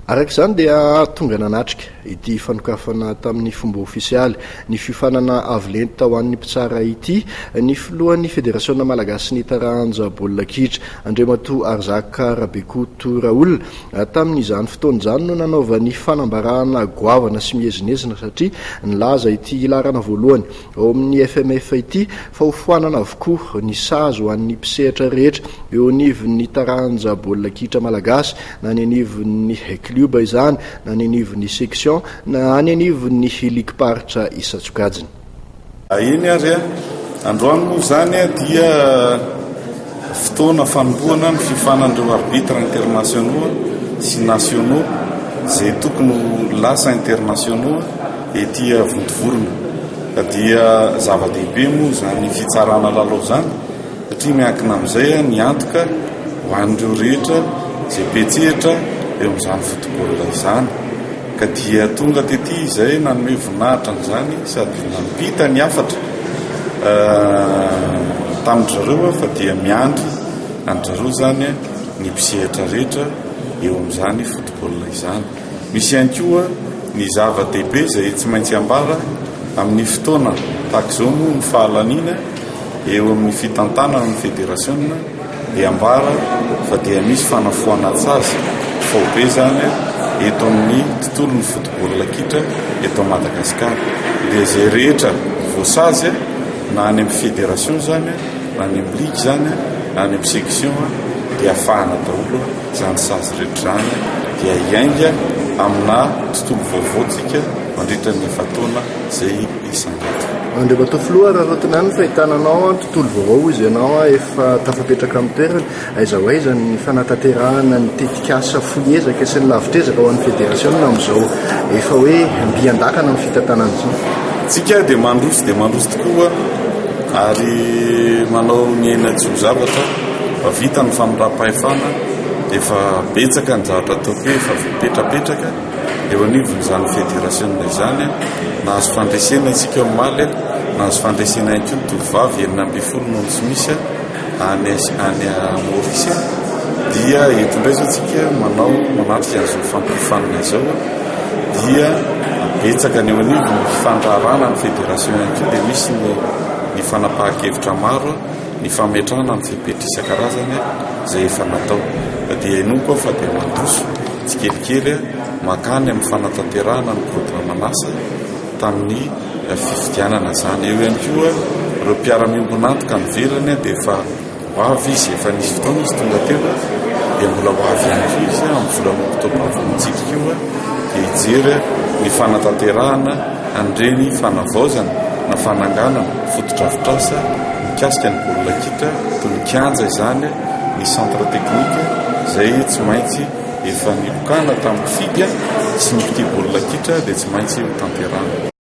Arak'izany dia tonga nanatrika ity fanokafana tamin'ny fomba ofisialy ny fifanana avolenta tao an'ny mpitsara ity ny filohan'ny federasiona malagasy ny taranja baolina kitra Andriamatoa Arzaka Rabekoto Raolina tamin'izany fotoana izany no nanaovany fanambarahana goavana sy miezinezina satria nilaza ity ilarana voalohany ao amin'ny FMF ity fa hofoanana avokoa ny sazo an'ny mpisehatra rehetra eo anivon'ny taranja baolina kitra malagasy na ny anivon'ny club izany na ny anivon'ny section na any anivon'ny ligue-paritra Isatsokajiny. Iny ary androany moa zany dia fotoana fanombohana ny fifanan'ireo arbitre internationaux sy nationaux zay tokony lasa internationaux ety vontovorona dia zava-dehibe moa zany fitsarana lalao zany satria miankina amin'izay ny antoka ho an'ireo rehetra zay betsehatra eo amin'izany football izany ka dia tonga tety izay nanome voninahitra n'izany sady nampita ny afatra tamin-drareo fa dia miandry an-drareo zany ny mpisehatra rehetra eo amin'izany football izany. Misy ihany koa ny zava-dehibe izay tsy maintsy ambara amin'ny fotoana tahak'izao moa ny fahalanina eo amin'ny fitantanana ny federasiona dia ambara fa dia misy fanafoana tsazy faobe zany eto amin'ny tontolon'ny football kitra eto Madagasikara dia zay rehetra voasazy na any amin'ny fédération zany na any amin'ny ligue zany na any amin'ny section dia afahana daholo zany sazy rehetra zany dia iainga amina tontolo vaovaotsika mandritra ny fataona zay isangato. Andriamatoa filoha raha rotinany fahitananao tontolo vaovao izy ianao efa tafapetraka amin'ny toerana aiza ho aiza ny fanatanterahana ny tetikasa foiezaka sy ny lavitrezaka ho an'ny fédération amin'izao efa hoe mbiandakana amin'ny fitantanana izao. Tsika dia mandroso tokoa ary manao ny aina-tso zavatra fa vita ny famindrahm-pahefana efa betsaka ny zavatra ataoko efa petrapetraka eo anivon'izany fédération izany na azo fandresena isika omaly na azo fandresena ihany koa ny tovovavy 9 no tsy misy any Maorisy dia eto indray zao tsika manao manatrika an'izao fampifanana izao dia betsaka ny eo anivony fifandrarana ny fédération ihany koa dia misy ny fanapahan-kevitra maro ny fametrahana ny fepetra isan-karazany zay efa natao dia ino koa fa dia mandroso tsikelikely makany amin'ny fanatanterahana ny programanasa tamin'ny fifidianana zany. Eo ihany koa ireo mpiara-miombonantoka ny velany dia efa hoavy izy efa nisy fotoana izy tonga teo dia mbola hoavy ihany koa izy amin'ny volana oktobra vonontsika io dia hijery ny fanatanterahana an'ireny fanavaozana na fananganana fotodrafitrasa mikasika ny baolina kitra toy ny kianja izany ny centre technique zay tsy maintsy efa nilokana tamin'ny fidy sy ny mpity baolina kitra dia tsy maintsy ho tanterahana.